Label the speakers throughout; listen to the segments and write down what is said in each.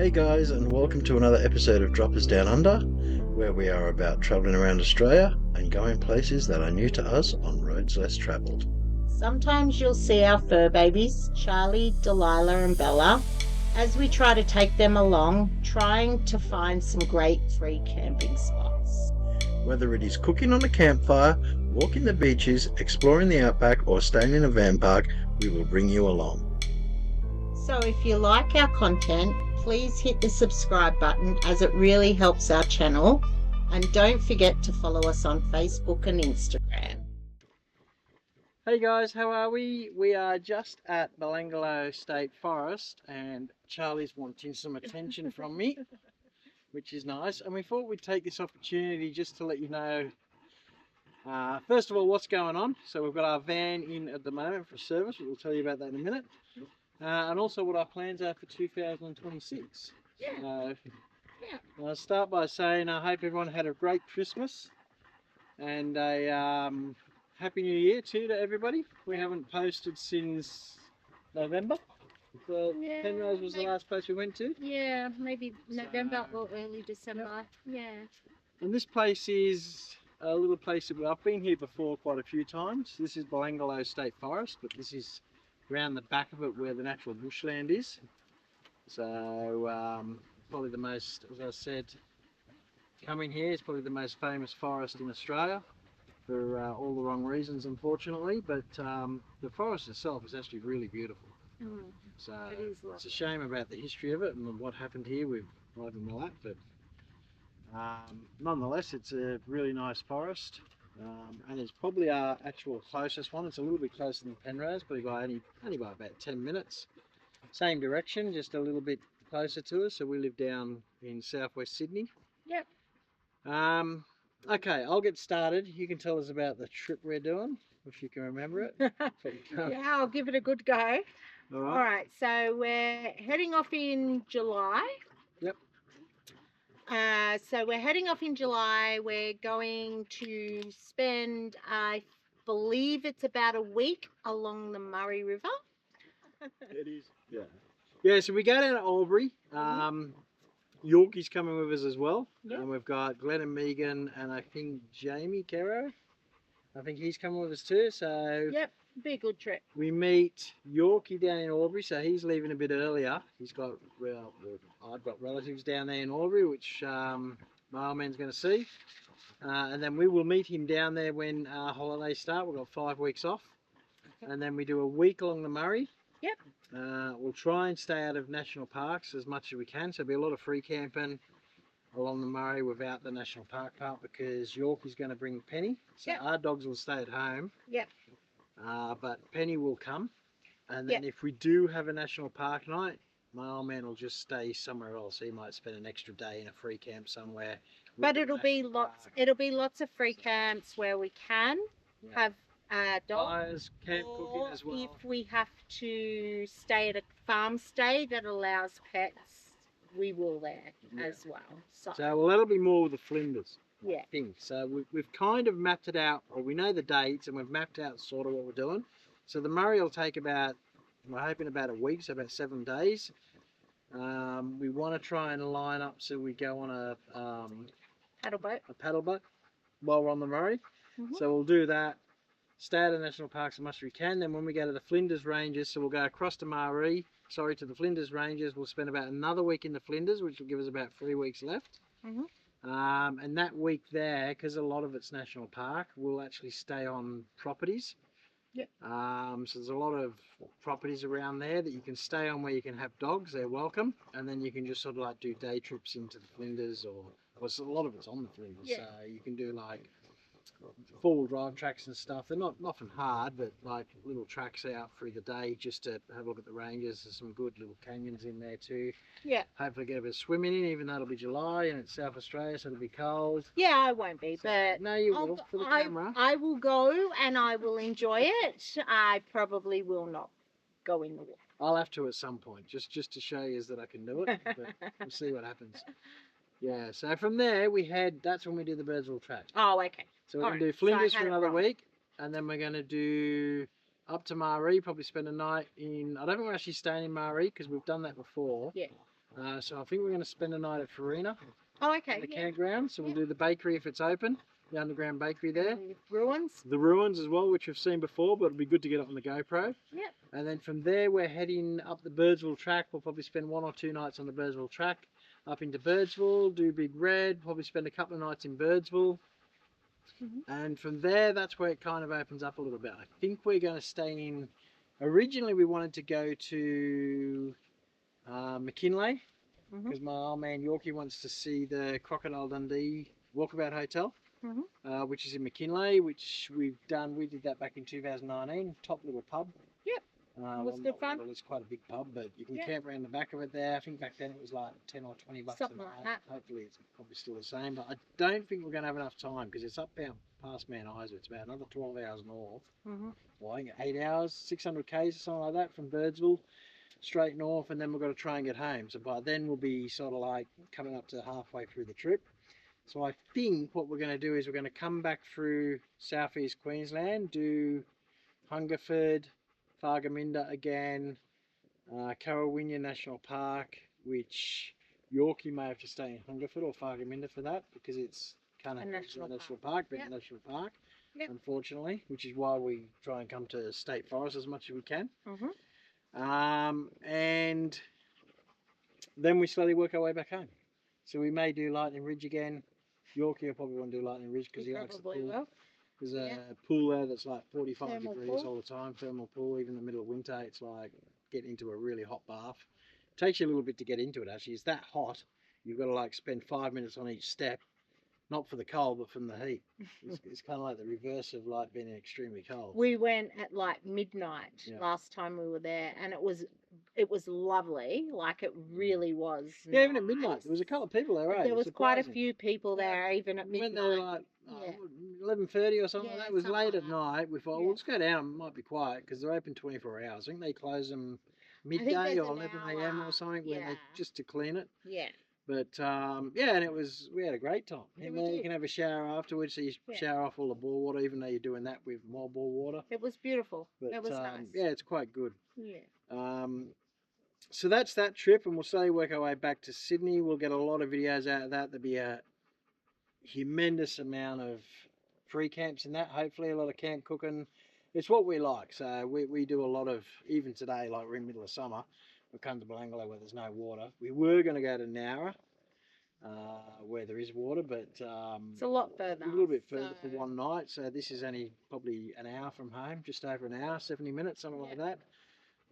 Speaker 1: Hey guys, and welcome to another episode of Droppers Down Under, where we are about travelling around Australia and going places that are new to us on roads less travelled.
Speaker 2: Sometimes you'll see our fur babies, Charlie, Delilah, and Bella, as we try to take them along, trying to find some great free camping spots.
Speaker 1: Whether it is cooking on a campfire, walking the beaches, exploring the outback, or staying in a van park, we will bring you along.
Speaker 2: So if you like our content, please hit the subscribe button as it really helps our channel. And don't forget to follow us on Facebook and Instagram.
Speaker 3: Hey guys, how are we? We are just at Belangolo State Forest and Charlie's wanting some attention from me, which is nice. And we thought we'd take this opportunity just to let you know, first of all, what's going on. So we've got our van in at the moment for service. We'll tell you about that in a minute. And also what our plans are for 2026. So, I'll start by saying I hope everyone had a great Christmas and a Happy New Year too to everybody. We haven't posted since November. Penrose was the last place we went to.
Speaker 4: Yeah, maybe November or early December. Yeah.
Speaker 3: And this place is a little place that I've been here before quite a few times. This is Belangolo State Forest, but this is around the back of it where the natural bushland is. So probably the most, as I said, coming here is probably the most famous forest in Australia for all the wrong reasons, unfortunately. But the forest itself is actually really beautiful. So it's a shame about the history of it and what happened here with Ivan Milat, but nonetheless, it's a really nice forest. And it's probably our actual closest one. It's a little bit closer than Penrose, but only by about 10 minutes. Same direction, just a little bit closer to us. So we live down in southwest Sydney.
Speaker 4: Yep.
Speaker 3: Okay, I'll get started. You can tell us about the trip we're doing, if you can remember it.
Speaker 4: Yeah, I'll give it a good go.
Speaker 3: All
Speaker 4: All right, so we're heading off in July.
Speaker 3: Yep.
Speaker 4: So we're heading off in July. We're going to spend, I believe it's about a week along the Murray River.
Speaker 3: It is. Yeah. Yeah, so we go down to Albury. Yorkie's coming with us as well.
Speaker 4: Yep.
Speaker 3: And we've got Glenn and Megan and I think Jamie Caro. I think he's coming with us too. So
Speaker 4: Yep, be a good trip.
Speaker 3: we meet Yorkie down in Albury, so he's leaving a bit earlier. He's got, I've got relatives down there in Albury, which my old man's going to see. And then we will meet him down there when our holidays start. We've got 5 weeks off. And then we do a week along the Murray.
Speaker 4: Yep.
Speaker 3: We'll try and stay out of national parks as much as we can. So there'll be a lot of free camping along the Murray without the national park part because Yorkie's going to bring Penny. So
Speaker 4: Yep.
Speaker 3: our dogs will stay at home.
Speaker 4: Yep.
Speaker 3: But Penny will come. And then if we do have a national park night, my old man will just stay somewhere else. He might spend an extra day in a free camp somewhere.
Speaker 4: But it'll be lots of free camps where we can have dogs.
Speaker 3: Fires, camp cooking as well.
Speaker 4: If we have to stay at a farm stay that allows pets, we will there as well. So
Speaker 3: well, that'll be more with the Flinders.
Speaker 4: yeah.
Speaker 3: Thing. So we've kind of mapped it out, or we know the dates, and we've mapped out sort of what we're doing. So the Murray will take we're hoping about a week, so about 7 days. We want to try and line up so we go on a paddle boat while we're on the Murray. So we'll do that. Stay out of national parks as much as we can. Then when we go to the Flinders Ranges, so we'll go across to to the Flinders Ranges. We'll spend about another week in the Flinders, which will give us about 3 weeks left. And that week there, because a lot of it's national park, we'll actually stay on properties.
Speaker 4: Yep.
Speaker 3: So there's a lot of properties around there that you can stay on where you can have dogs. They're welcome. And then you can just sort of like do day trips into the Flinders or a lot of it's on the Flinders.
Speaker 4: Yeah.
Speaker 3: So you can do like four-wheel drive tracks and stuff. They're not often hard, but like little tracks out through the day just to have a look at the ranges. There's some good little canyons in there too.
Speaker 4: Yeah.
Speaker 3: Hopefully get a bit of swimming in, even though it'll be July and it's South Australia, so it'll be cold.
Speaker 4: Yeah, I won't be, but
Speaker 3: no, you will for the camera.
Speaker 4: I will go and I will enjoy it. I probably will not go in the water.
Speaker 3: I'll have to at some point, just to show you that I can do it. But we'll see what happens. Yeah, so from there that's when we do the Birdsville track.
Speaker 4: Oh, okay.
Speaker 3: So we're going to do Flinders for another week, and then we're going to do up to Maree, probably spend a night in, I don't think we're actually staying in Maree because we've done that before.
Speaker 4: Yeah.
Speaker 3: So I think we're going to spend a night at Farina,
Speaker 4: Oh, okay.
Speaker 3: the
Speaker 4: Yeah.
Speaker 3: campground. So we'll
Speaker 4: Yeah.
Speaker 3: do the bakery if it's open, the underground bakery there.
Speaker 4: The ruins.
Speaker 3: The ruins as well, which we've seen before, but it'll be good to get it on the GoPro.
Speaker 4: Yep.
Speaker 3: And then from there, we're heading up the Birdsville track. We'll probably spend 1 or 2 nights on the Birdsville track, up into Birdsville, do Big Red, probably spend a couple of nights in Birdsville. And from there, that's where it kind of opens up a little bit. I think we're going to stay in. Originally, we wanted to go to McKinley because my old man Yorkie wants to see the Crocodile Dundee Walkabout Hotel, which is in McKinley, which we've done. We did that back in 2019. Top little pub.
Speaker 4: Yep. It was good fun.
Speaker 3: It's quite a big pub, but you can
Speaker 4: Yep.
Speaker 3: camp around the back of it there. I think back then it was like 10 or 20 bucks
Speaker 4: Something
Speaker 3: a
Speaker 4: like
Speaker 3: night.
Speaker 4: that.
Speaker 3: Hopefully it's probably still the same, but I don't think we're going to have enough time because it's up past Mount Isa. It's about another 12 hours north. Well, I think 8 hours, 600 k's or something like that from Birdsville, straight north, and then we've got to try and get home. So by then we'll be sort of like coming up to halfway through the trip. So I think what we're going to do is we're going to come back through southeast Queensland, do Hungerford, Thargomindah again, Caravan National Park, which Yorkie may have to stay in Hungerford or Thargomindah for that because it's kind of
Speaker 4: A national
Speaker 3: park, but
Speaker 4: Yep.
Speaker 3: national park,
Speaker 4: Yep.
Speaker 3: unfortunately, which is why we try and come to state forest as much as we can. And then we slowly work our way back home. So we may do Lightning Ridge again. Yorkie will probably want to do Lightning Ridge because he likes the
Speaker 4: Probably
Speaker 3: pool.
Speaker 4: will.
Speaker 3: There's a pool there that's like 45
Speaker 4: Thermal
Speaker 3: degrees
Speaker 4: pool.
Speaker 3: all the time, thermal pool. Even in the middle of winter, it's like getting into a really hot bath. Takes you a little bit to get into it actually. It's that hot, you've got to like spend 5 minutes on each step, not for the cold, but from the heat. It's kind of like the reverse of like being extremely cold.
Speaker 4: We went at like midnight
Speaker 3: Yeah.
Speaker 4: last time we were there, and it was lovely. Like it really was.
Speaker 3: Yeah, even at midnight, there was a couple of people there, right?
Speaker 4: There was quite a few people there, even at
Speaker 3: We went
Speaker 4: midnight.
Speaker 3: there like
Speaker 4: Yeah.
Speaker 3: 11:30 or something like
Speaker 4: Yeah,
Speaker 3: that. It was
Speaker 4: something
Speaker 3: late
Speaker 4: like
Speaker 3: at
Speaker 4: that.
Speaker 3: night. We thought,
Speaker 4: Yeah.
Speaker 3: well, let's go down. It might be quiet because they're open 24 hours. I think they close them midday
Speaker 4: there's
Speaker 3: or
Speaker 4: an
Speaker 3: 11 a.m. or
Speaker 4: hour,
Speaker 3: something when they
Speaker 4: yeah.
Speaker 3: just to clean it.
Speaker 4: Yeah.
Speaker 3: But yeah, and we had a great time.
Speaker 4: Yeah,
Speaker 3: And
Speaker 4: we
Speaker 3: then you
Speaker 4: did.
Speaker 3: can have a shower afterwards, so you
Speaker 4: Yeah.
Speaker 3: shower off all the bore water, even though you're doing that with more bore water.
Speaker 4: It was beautiful.
Speaker 3: But
Speaker 4: It was nice.
Speaker 3: yeah, it's quite good.
Speaker 4: Yeah.
Speaker 3: So that's that trip, and we'll slowly work our way back to Sydney. We'll get a lot of videos out of that. There'll be a humongous amount of free camps in that. Hopefully, a lot of camp cooking. It's what we like. So we do a lot of, even today, like we're in the middle of summer, we've come to Belanglo where there's no water. We were going to go to Nowra, where there is water, but
Speaker 4: It's a lot further.
Speaker 3: a little bit further
Speaker 4: so-
Speaker 3: for one night. So this is only probably an hour from home, just over an hour, 70 minutes, something like that.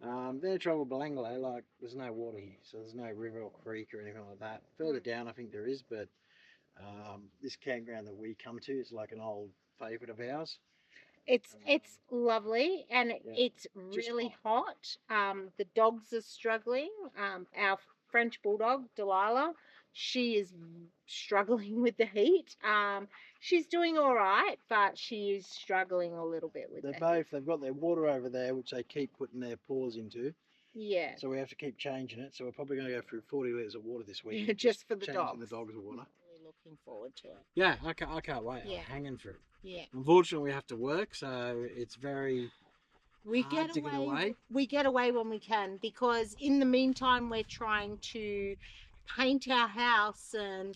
Speaker 3: Then travel Belanglo, like there's no water here, so there's no river or creek or anything like that. Further down, I think there is, but this campground that we come to is like an old favourite of ours.
Speaker 4: It's lovely, and
Speaker 3: Yeah,
Speaker 4: it's really hot. The dogs are struggling. Our French bulldog Delilah, she is struggling with the heat. She's doing all right, but she is struggling a little bit with the heat.
Speaker 3: They've got their water over there, which they keep putting their paws into.
Speaker 4: Yeah.
Speaker 3: So we have to keep changing it. So we're probably going to go through 40 litres of water this week.
Speaker 4: Just for the
Speaker 3: changing
Speaker 4: dogs.
Speaker 3: the dogs' water.
Speaker 4: Really looking forward to it.
Speaker 3: Yeah, I can't wait.
Speaker 4: Yeah.
Speaker 3: I'm hanging for it.
Speaker 4: Yeah.
Speaker 3: Unfortunately, we have to work, so it's very
Speaker 4: We
Speaker 3: hard to get away.
Speaker 4: We get away when we can, because in the meantime we're trying to paint our house and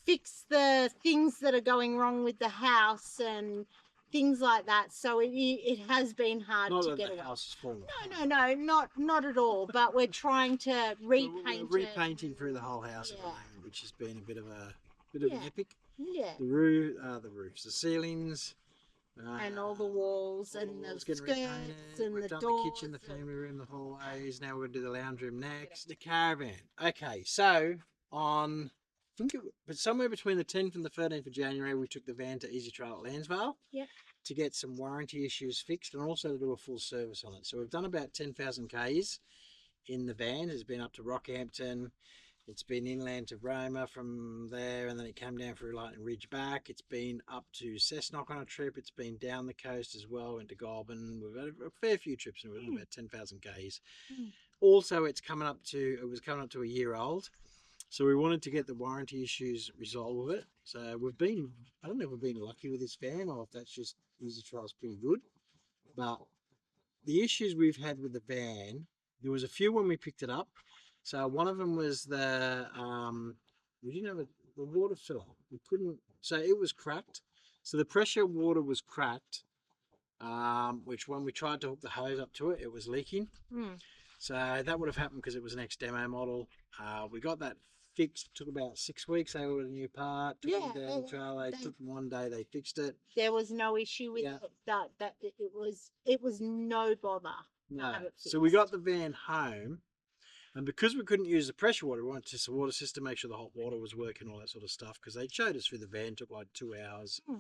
Speaker 4: fix the things that are going wrong with the house and things like that. So it has been hard
Speaker 3: Not
Speaker 4: to
Speaker 3: that
Speaker 4: get
Speaker 3: the
Speaker 4: away.
Speaker 3: house is falling
Speaker 4: No,
Speaker 3: apart.
Speaker 4: not at all. But we're trying to repaint
Speaker 3: We're
Speaker 4: it.
Speaker 3: repainting through the whole house at the
Speaker 4: Yeah.
Speaker 3: moment, which has been a bit of an
Speaker 4: Yeah.
Speaker 3: epic.
Speaker 4: Yeah.
Speaker 3: The roofs, the ceilings,
Speaker 4: And all the walls and the
Speaker 3: walls getting
Speaker 4: skirts
Speaker 3: repainted.
Speaker 4: and
Speaker 3: We've
Speaker 4: the
Speaker 3: done
Speaker 4: doors.
Speaker 3: the kitchen, the
Speaker 4: and-
Speaker 3: family room, the hallways. Now we're going to do the lounge room next. The caravan. Okay, so but somewhere between the 10th and the 13th of January, we took the van to Easy Trail at Landsvale.
Speaker 4: Yep.
Speaker 3: To get some warranty issues fixed and also to do a full service on it. So we've done about 10,000 Ks in the van. It's been up to Rockhampton. It's been inland to Roma from there, and then it came down through Lightning Ridge back. It's been up to Cessnock on a trip. It's been down the coast as well, went to Goulburn. We've had a fair few trips, and we've done about 10,000 Ks. Also, it was coming up to a year old. So we wanted to get the warranty issues resolved with it. So I don't know if we've been lucky with this van or if that's just Easy Trail's pretty good. But the issues we've had with the van, there was a few when we picked it up. So one of them was the we didn't have the water filler. We couldn't. So it was cracked. So the pressure water was cracked. Which when we tried to hook the hose up to it, it was leaking.
Speaker 4: Mm.
Speaker 3: So that would have happened because it was an ex-demo model. We got that fixed. It took about 6 weeks. They ordered a new part. Took them down the trail. They took them one day. They fixed it.
Speaker 4: There was no issue with
Speaker 3: Yeah.
Speaker 4: it. That it was no bother. to
Speaker 3: No.
Speaker 4: have it
Speaker 3: So we
Speaker 4: fixed.
Speaker 3: got the van home, and because we couldn't use the pressure water, we wanted to test the water system, make sure the hot water was working, all that sort of stuff. Because they showed us through the van, took like 2 hours.
Speaker 4: Hmm.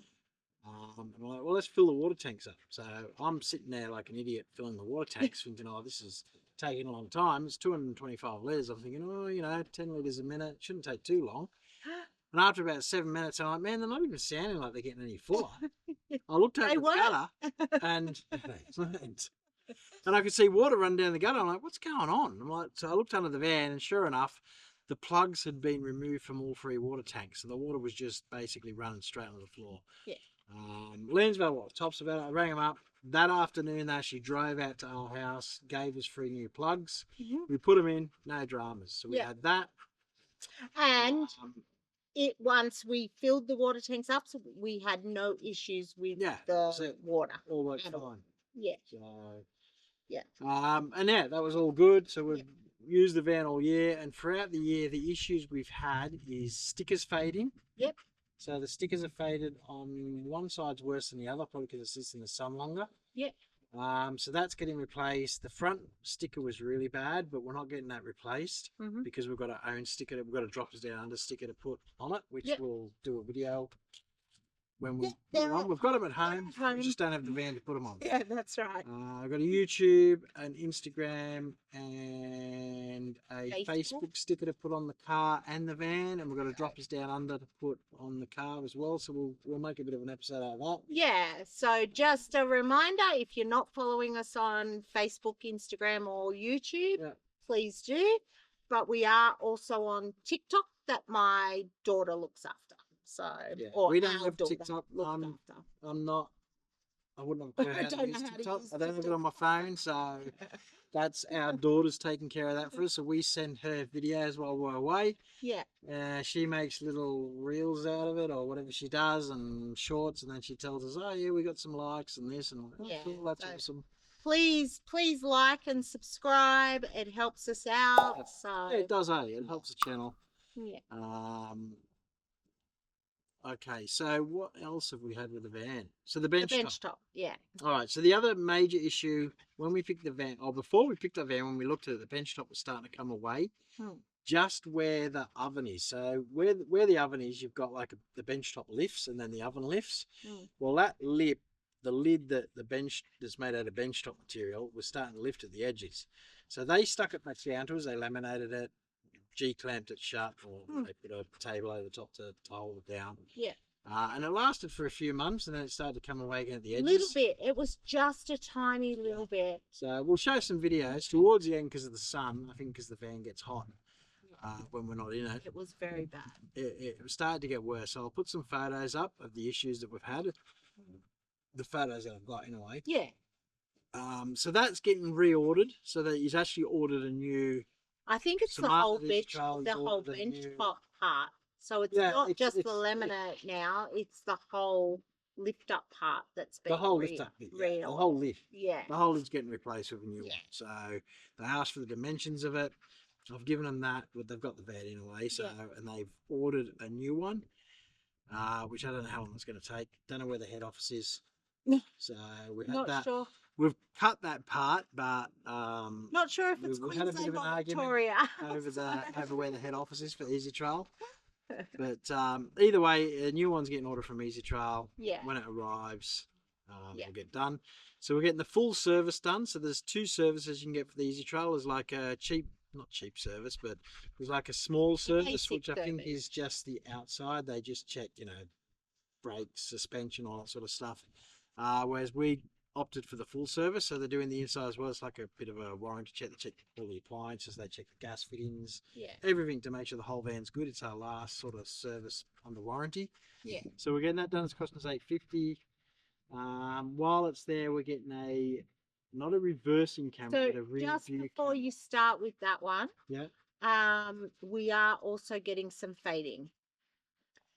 Speaker 3: And we're like, well, let's fill the water tanks up. So I'm sitting there like an idiot filling the water tanks, thinking, oh, this is taking a long time. It's 225 litres. I'm thinking, oh, 10 litres a minute. Shouldn't take too long. And after about 7 minutes, I'm like, man, they're not even sounding like they're getting any fuller. I looked at
Speaker 4: They
Speaker 3: the
Speaker 4: weren't.
Speaker 3: gutter and I could see water run down the gutter. I'm like, what's going on? I'm like, so I looked under the van, and sure enough, the plugs had been removed from all 3 water tanks. So the water was just basically running straight on the floor.
Speaker 4: Yeah.
Speaker 3: Lansville, tops of it. I rang them up. That afternoon, they actually drove out to our house, gave us 3 new plugs.
Speaker 4: Mhm.
Speaker 3: We put them in, no dramas. So we
Speaker 4: Yeah.
Speaker 3: had that.
Speaker 4: And once we filled the water tanks up, so we had no issues with
Speaker 3: Yeah,
Speaker 4: the
Speaker 3: so
Speaker 4: water.
Speaker 3: all worked
Speaker 4: at all.
Speaker 3: fine.
Speaker 4: Yeah.
Speaker 3: So,
Speaker 4: Yeah.
Speaker 3: and yeah, that was all good. So we've used the van all year, and throughout the year, the issues we've had is stickers fading.
Speaker 4: Yep.
Speaker 3: So the stickers are faded on one side's worse than the other, probably because it sits in the sun longer.
Speaker 4: Yep.
Speaker 3: So that's getting replaced. The front sticker was really bad, but we're not getting that replaced
Speaker 4: Mhm.
Speaker 3: because we've got our own sticker. We've got a Drop Us Down Under sticker to put on it, which
Speaker 4: Yep.
Speaker 3: we'll do a video when we
Speaker 4: Yeah,
Speaker 3: put
Speaker 4: they're
Speaker 3: them on.
Speaker 4: at
Speaker 3: We've got them at home.
Speaker 4: home.
Speaker 3: We just don't have the van to put them on.
Speaker 4: Yeah, that's right.
Speaker 3: I've got a YouTube, an Instagram, and a
Speaker 4: Facebook.
Speaker 3: Facebook sticker to put on the car and the van, and we've got a Drop Us Down Under to put on the car as well. So we'll make a bit of an episode out of that.
Speaker 4: Yeah, so just a reminder, if you're not following us on Facebook, Instagram, or YouTube,
Speaker 3: Yeah.
Speaker 4: please do. But we are also on TikTok that my daughter looks after. So,
Speaker 3: Yeah,
Speaker 4: or
Speaker 3: we don't
Speaker 4: our
Speaker 3: have
Speaker 4: daughter
Speaker 3: TikTok.
Speaker 4: looks
Speaker 3: I'm
Speaker 4: after.
Speaker 3: not. I wouldn't have a clue
Speaker 4: I
Speaker 3: how to
Speaker 4: don't
Speaker 3: use
Speaker 4: know how to
Speaker 3: TikTok.
Speaker 4: use
Speaker 3: I don't have it
Speaker 4: TikTok.
Speaker 3: on my phone, so that's our daughter's taking care of that for us. So we send her videos while we're away.
Speaker 4: Yeah,
Speaker 3: She makes little reels out of it or whatever she does, and shorts, and then she tells us, oh yeah, we got some likes and this, and I'm like, oh,
Speaker 4: Yeah,
Speaker 3: cool, that's
Speaker 4: so-
Speaker 3: awesome.
Speaker 4: please like and subscribe. It helps us out.
Speaker 3: Yeah.
Speaker 4: So,
Speaker 3: Yeah, it does, it helps the channel.
Speaker 4: yeah.
Speaker 3: Okay, so what else have we had with the van? So the
Speaker 4: The
Speaker 3: bench top.
Speaker 4: bench top. Yeah.
Speaker 3: All right, so the other major issue when we picked the van, or before we picked the van, when we looked at it, the bench top was starting to come away, just where the oven is. So where the oven is, you've got like the bench top lifts and then the oven lifts. Well, that lip, the lid that the bench that's made out of bench top material was starting to lift at the edges. So they stuck it back down to us. They laminated it, G-clamped it shut, or they put a table over the top to hold it down.
Speaker 4: Yeah.
Speaker 3: And it lasted for a few months, and then it started to come away again at the
Speaker 4: A
Speaker 3: edges.
Speaker 4: little bit. It was just a tiny little bit.
Speaker 3: So we'll show some videos towards the end because of the sun. I think because the van gets hot when we're not in it.
Speaker 4: It was very bad.
Speaker 3: It started to get worse. So I'll put some photos up of the issues that we've had. The photos that I've got anyway.
Speaker 4: Yeah.
Speaker 3: So that's getting reordered. So that he's actually ordered a new.
Speaker 4: I think it's the
Speaker 3: Some
Speaker 4: whole
Speaker 3: other
Speaker 4: bench,
Speaker 3: trials
Speaker 4: the whole
Speaker 3: ordered a
Speaker 4: bench
Speaker 3: new-
Speaker 4: top part. So it's
Speaker 3: Yeah,
Speaker 4: not just the
Speaker 3: it's-
Speaker 4: laminate now; it's the whole lift up part that's been
Speaker 3: The whole lift up bit. Yeah, the whole lift.
Speaker 4: Yeah.
Speaker 3: The whole lid's getting replaced with a new
Speaker 4: Yeah.
Speaker 3: one. So they asked for the dimensions of it. I've given them that, but they've got the van anyway. So and they've ordered a new one, which I don't know how long it's going to take. Don't know where the head office is. So we had
Speaker 4: Not
Speaker 3: that.
Speaker 4: sure.
Speaker 3: We've cut that part, but
Speaker 4: Not sure if it's
Speaker 3: we had a bit of
Speaker 4: Queensland
Speaker 3: an
Speaker 4: or
Speaker 3: argument
Speaker 4: Victoria.
Speaker 3: over where the head office is for Easy Trail. But either way, a new one's getting ordered from Easy Trail.
Speaker 4: Yeah.
Speaker 3: When it arrives,
Speaker 4: Yeah.
Speaker 3: it'll get done. So we're getting the full service done. So there's 2 services you can get for the Easy Trail. There's like a not cheap service, but there's like a small service,
Speaker 4: basic
Speaker 3: which I think
Speaker 4: service.
Speaker 3: is just the outside. They just check, brakes, suspension, all that sort of stuff. Whereas we opted for the full service, so they're doing the inside as well. It's like a bit of a warranty check. They check all the appliances, they check the gas fittings,
Speaker 4: Yeah.
Speaker 3: everything to make sure the whole van's good. It's our last sort of service under warranty.
Speaker 4: Yeah.
Speaker 3: So we're getting that done. It's costing us $850. While it's there, we're getting not a reversing camera,
Speaker 4: So
Speaker 3: but a rear
Speaker 4: just
Speaker 3: view
Speaker 4: before
Speaker 3: camera.
Speaker 4: you start with that one,
Speaker 3: Yeah.
Speaker 4: We are also getting some fading.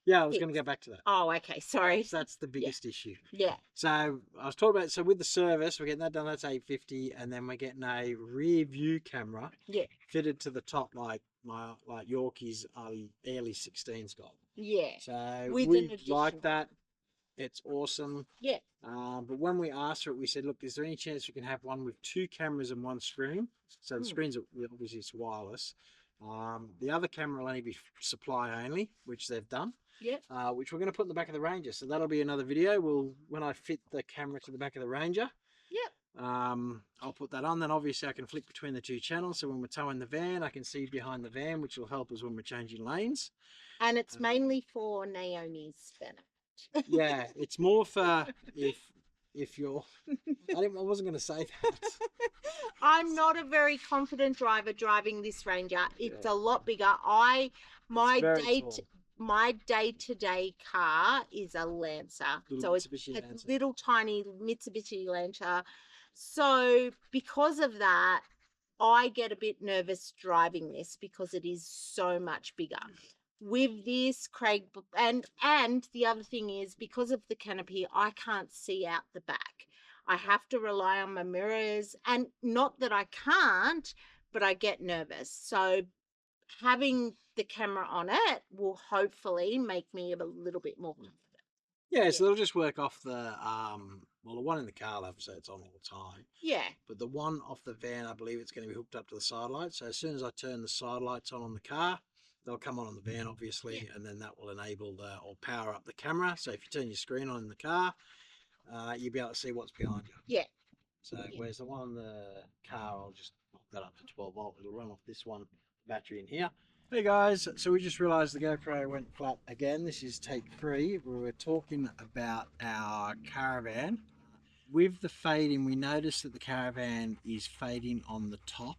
Speaker 3: Yeah, I was going to go back to that.
Speaker 4: Oh, okay. Sorry.
Speaker 3: That's the biggest issue.
Speaker 4: Yeah.
Speaker 3: So I was talking about, so with the service, we're getting that done, that's 850, and then we're getting a rear view camera
Speaker 4: Yeah.
Speaker 3: fitted to the top like Yorkie's early 16's got.
Speaker 4: Yeah.
Speaker 3: So
Speaker 4: With
Speaker 3: we
Speaker 4: an addition.
Speaker 3: like that. It's awesome.
Speaker 4: Yeah.
Speaker 3: But when we asked for it, we said, look, is there any chance we can have one with 2 cameras and 1 screen? So the screens are obviously it's wireless. The other camera will only be supply only, which they've done.
Speaker 4: Yeah.
Speaker 3: Which we're going to put in the back of the Ranger. So that'll be another video. When I fit the camera to the back of the Ranger.
Speaker 4: Yep.
Speaker 3: I'll put that on. Then obviously I can flick between the 2 channels. So when we're towing the van, I can see behind the van, which will help us when we're changing lanes.
Speaker 4: And it's mainly for Naomi's benefit.
Speaker 3: Yeah, it's more for if you're. I wasn't going to say that.
Speaker 4: I'm not a very confident driver driving this Ranger. It's a lot bigger. My day-to-day car is a Lancer. So it's a little tiny Mitsubishi Lancer. So because of that, I get a bit nervous driving this because it is so much bigger. With this, Craig, and the other thing is because of the canopy, I can't see out the back. I have to rely on my mirrors, and not that I can't, but I get nervous. So having the camera on it will hopefully make me a little bit more confident.
Speaker 3: Yeah, so they'll just work off the the one in the car, obviously it's on all the time.
Speaker 4: Yeah.
Speaker 3: But the one off the van, I believe it's going to be hooked up to the side lights. So as soon as I turn the side lights on the car, they'll come on the van, obviously, and then that will enable or power up the camera. So if you turn your screen on in the car, you'll be able to see what's behind you.
Speaker 4: Yeah.
Speaker 3: So whereas the one on the car, I'll just hook that up to 12 volt. It'll run off this one battery in here. Hey guys, so we just realised the GoPro went flat again. This is take 3. We were talking about our Caravan. With the fading, we noticed that the Caravan is fading on the top.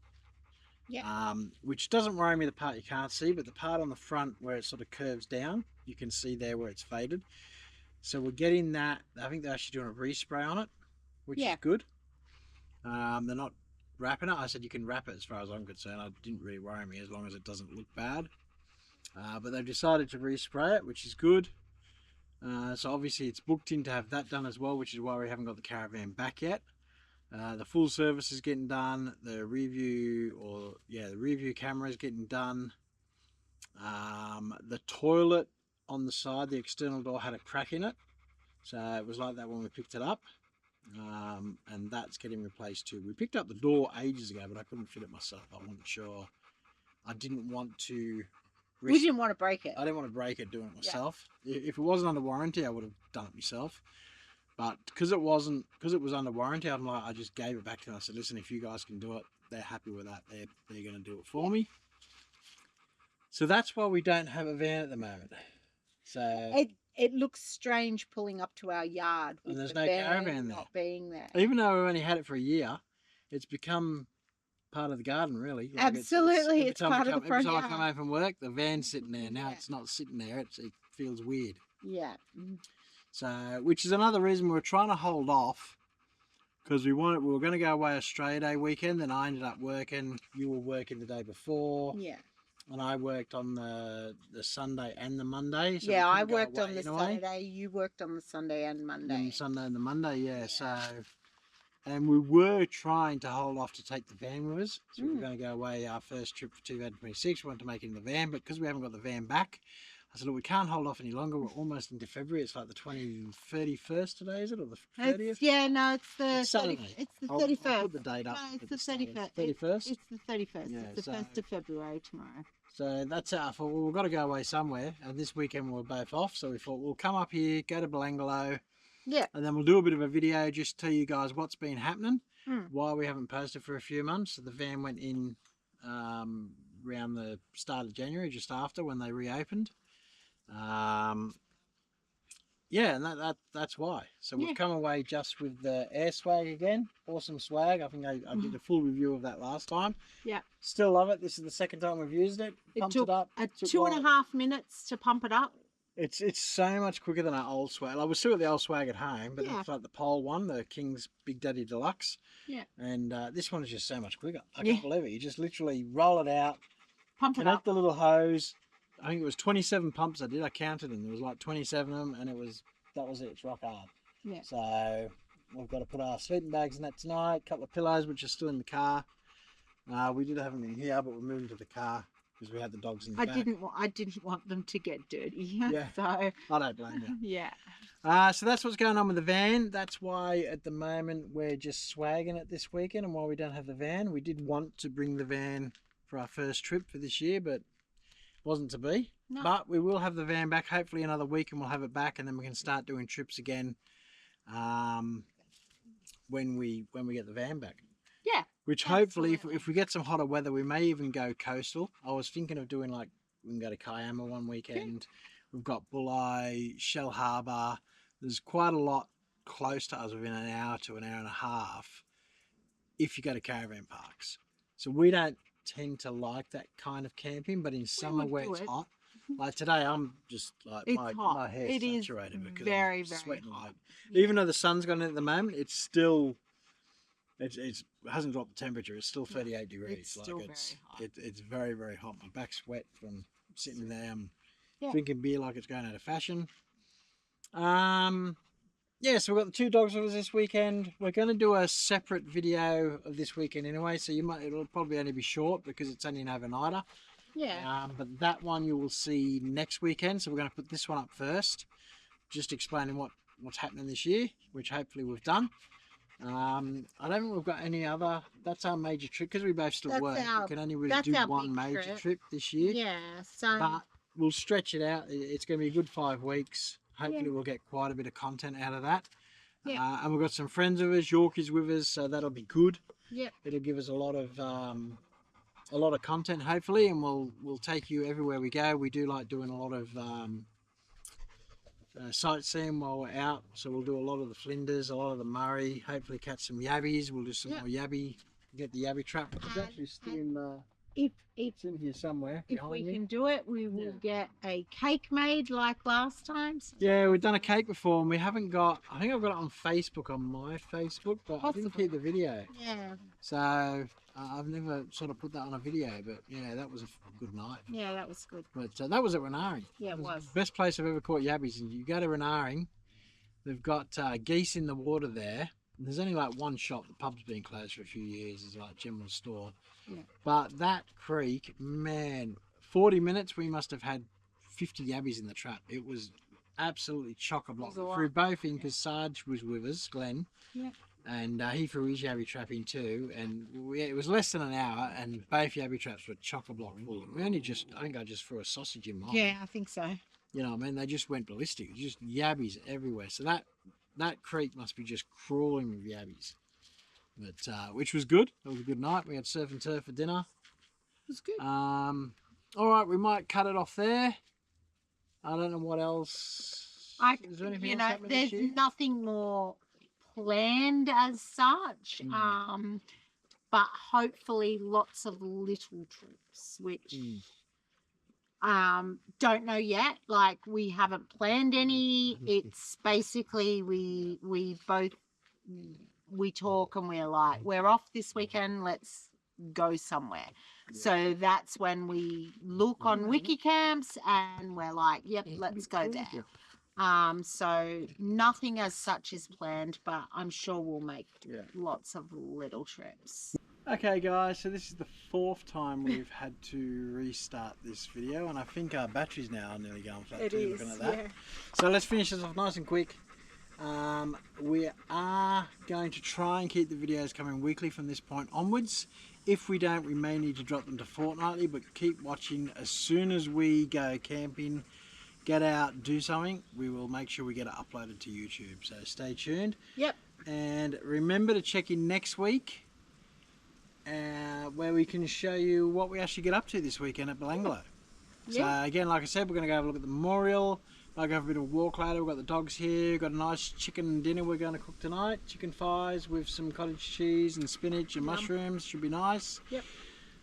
Speaker 4: Yeah.
Speaker 3: Which doesn't worry me, the part you can't see, but the part on the front where it sort of curves down, you can see there where it's faded. So we're getting that. I think they're actually doing a respray on it, which is good. They're not wrapping it. I said you can wrap it as far as I'm concerned. It didn't really worry me as long as it doesn't look bad. But they've decided to respray it, which is good. So obviously it's booked in to have that done as well, which is why we haven't got the Caravan back yet. The full service is getting done. The review camera is getting done. The toilet on the side, the external door had a crack in it. So it was like that when we picked it up. And that's getting replaced too. We picked up the door ages ago, but I couldn't fit it myself. I wasn't sure. I didn't want to
Speaker 4: We didn't want to break it.
Speaker 3: I didn't want to break it doing it myself. If it wasn't under warranty, I would have done it myself. But because it was under warranty, I just gave it back to them. I said, listen, if you guys can do it, they're happy with that. They're going to do it for me. So that's why we don't have a van at the moment. So
Speaker 4: it looks strange pulling up to our yard with
Speaker 3: and there's
Speaker 4: the
Speaker 3: no Caravan there.
Speaker 4: not being there.
Speaker 3: Even though we've only had it for a year, it's become part of the garden, really. Like
Speaker 4: Absolutely, it's part of the front
Speaker 3: yard. Every time I come
Speaker 4: yard.
Speaker 3: home from work, the van's sitting there. Now it's not sitting there. It feels weird.
Speaker 4: Yeah.
Speaker 3: So, which is another reason we were trying to hold off, because we were going to go away Australia Day weekend. Then I ended up working. You were working the day before.
Speaker 4: Yeah.
Speaker 3: And I worked on the Sunday and the Monday. So
Speaker 4: yeah, I worked on the Saturday. You worked on the Sunday and Monday.
Speaker 3: Sunday and the Monday, yeah. So, and we were trying to hold off to take the van with us. So we were going to go away our first trip for 2026. We wanted to make it in the van, but because we haven't got the van back, I said, look, we can't hold off any longer. We're almost into February. It's like the 31st today, is it? Or the 30th?
Speaker 4: No, it's the
Speaker 3: Saturday.
Speaker 4: It's the 31st.
Speaker 3: I'll put the date up.
Speaker 4: No, it's the 31st.
Speaker 3: 31st?
Speaker 4: It's the 31st.
Speaker 3: Yeah,
Speaker 4: It's the 1st of February tomorrow.
Speaker 3: So that's how I thought, well, we've got to go away somewhere. And this weekend we're both off. So we thought we'll come up here, go to Belangolo. Yeah. And then we'll do a bit of a video, just tell you guys what's been happening, why we haven't posted for a few months. So the van went in around the start of January, just after when they reopened. Yeah, and that's why. So we've come away just with the air swag again. Awesome swag. I think I did a full review of that last time. Yeah. Still love it. This is the second time we've used it. Pumped it up.
Speaker 4: It took 2.5 minutes to pump it up.
Speaker 3: It's so much quicker than our old swag. I was still at the old swag at home, but it's like the pole one, the King's Big Daddy Deluxe. Yeah. And this one is just so much quicker. I can't believe it. You just literally roll it out,
Speaker 4: Pump it
Speaker 3: connect
Speaker 4: up.
Speaker 3: the little hose. I think it was 27 pumps I did. I counted them. There was like 27 of them, and that was it. It's rock hard.
Speaker 4: Yeah.
Speaker 3: So we've got to put our sleeping bags in that tonight. A couple of pillows, which are still in the car. We did have them in here, but we're moving to the car because we had the dogs in the back.
Speaker 4: I didn't want them to get dirty.
Speaker 3: Yeah.
Speaker 4: So
Speaker 3: I don't blame you.
Speaker 4: yeah.
Speaker 3: So that's what's going on with the van. That's why at the moment we're just swagging it this weekend, and why we don't have the van. We did want to bring the van for our first trip for this year, but wasn't to be.
Speaker 4: No.
Speaker 3: But we will have the van back hopefully another week, and we'll have it back, and then we can start doing trips again when we get the van back.
Speaker 4: Yeah.
Speaker 3: Which hopefully if we get some hotter weather, we may even go coastal. I was thinking of doing like, we can go to Kiama one weekend. We've got Bulli, Shell Harbour. There's quite a lot close to us within an hour to an hour and a half if you go to caravan parks. So we don't tend to like that kind of camping, but in summer where it's hot, like today I'm just like, my hair's saturated because I'm sweating like, even though the sun's gone in at the moment, it's still, it hasn't dropped the temperature. It's still 38 degrees.
Speaker 4: It's still very hot.
Speaker 3: It's very, very hot. My back's wet from sitting there. I'm
Speaker 4: Yeah.
Speaker 3: drinking beer like it's going out of fashion. Yeah, so we've got the two dogs with us this weekend. We're going to do a separate video of this weekend anyway, so it'll probably only be short because it's only an overnighter.
Speaker 4: Yeah.
Speaker 3: But that one you will see next weekend, so we're going to put this one up first, just explaining what's happening this year, which hopefully we've done. I don't think we've got any other. That's our major trip because we both still work. We can only really do one major trip this year.
Speaker 4: Yeah. So.
Speaker 3: But we'll stretch it out. It's going to be a good 5 weeks. Hopefully we'll get quite a bit of content out of that.
Speaker 4: Yeah.
Speaker 3: And we've got some friends with us. York is with us, so that'll be good.
Speaker 4: Yeah.
Speaker 3: It'll give us a lot of content hopefully, and we'll take you everywhere we go. We do like doing a lot of sightseeing while we're out, so we'll do a lot of the Flinders, a lot of the Murray, hopefully catch some yabbies. We'll do some more yabby, get the yabby trap. It's actually still in it's in here somewhere.
Speaker 4: If we can do it, we will get a cake made like last time. So.
Speaker 3: Yeah, we've done a cake before, and we haven't got, I think I've got it on Facebook, on my Facebook, but I didn't keep the video.
Speaker 4: Yeah.
Speaker 3: So I've never sort of put that on a video, but yeah, that was a good night.
Speaker 4: Yeah, that was good.
Speaker 3: But that was at Renaring.
Speaker 4: Yeah, it was.
Speaker 3: The best place I've ever caught yabbies. And you go to Renaring, they've got geese in the water there. And there's only like one shop. The pub's been closed for a few years. It's like a general store.
Speaker 4: Yeah.
Speaker 3: But that creek, man, 40 minutes we must have had 50 yabbies in the trap. It was absolutely chock-a-block. Threw both in because Sarge was with us, Glenn.
Speaker 4: Yeah.
Speaker 3: And he threw his yabby trap in too, and it was less than an hour, and both yabby traps were chock-a-block full. We only I think I just threw a sausage in mine.
Speaker 4: Yeah, I think so.
Speaker 3: You know what I mean? They just went ballistic. Just yabbies everywhere. So that creek must be just crawling with yabbies. But which was good. It was a good night. We had surf and turf for dinner.
Speaker 4: It was good.
Speaker 3: All right, we might cut it off there. I don't know what else. Is there anything else happening
Speaker 4: there's
Speaker 3: this year?
Speaker 4: nothing more planned as such. But hopefully lots of little trips, which don't know yet. Like, we haven't planned any. It's basically we both talk and we're like, we're off this weekend, let's go somewhere. So that's when we look on Wikicamps and we're like, yep, let's go there. So nothing as such is planned, but I'm sure we'll make lots of little trips.
Speaker 3: Okay guys, so this is the 4th time we've had to restart this video, and I think our battery's now nearly going flat too, looking at that. Yeah. So let's finish this off nice and quick. We are going to try and keep the videos coming weekly from this point onwards. If we don't, we may need to drop them to fortnightly, but keep watching. As soon as we go camping, get out, do something, we will make sure we get it uploaded to YouTube. So stay tuned.
Speaker 4: Yep.
Speaker 3: And remember to check in next week where we can show you what we actually get up to this weekend at Belanglo. So again, like I said, we're going to go have a look at the memorial. I'll go have a bit of a walk later. We've got the dogs here. We've got a nice chicken dinner we're going to cook tonight. Chicken thighs with some cottage cheese and spinach and mushrooms. Should be nice.
Speaker 4: Yep.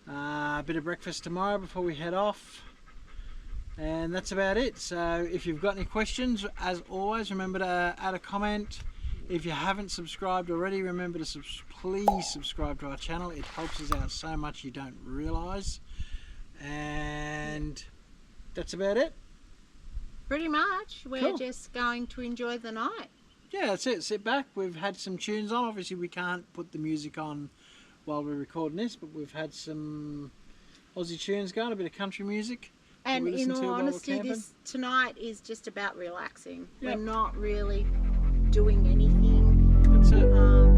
Speaker 3: A bit of breakfast tomorrow before we head off. And that's about it. So if you've got any questions, as always, remember to add a comment. If you haven't subscribed already, remember to please subscribe to our channel. It helps us out so much you don't realise. And that's about it.
Speaker 4: Pretty much. We're
Speaker 3: Cool.
Speaker 4: just going to enjoy the night.
Speaker 3: Yeah, that's it. Sit back. We've had some tunes on. Obviously, we can't put the music on while we're recording this, but we've had some Aussie tunes going, a bit of country music.
Speaker 4: And
Speaker 3: we
Speaker 4: in
Speaker 3: listen to
Speaker 4: all
Speaker 3: while we're
Speaker 4: honesty,
Speaker 3: camping.
Speaker 4: this tonight is just about relaxing.
Speaker 3: Yep.
Speaker 4: We're not really doing anything.
Speaker 3: That's it.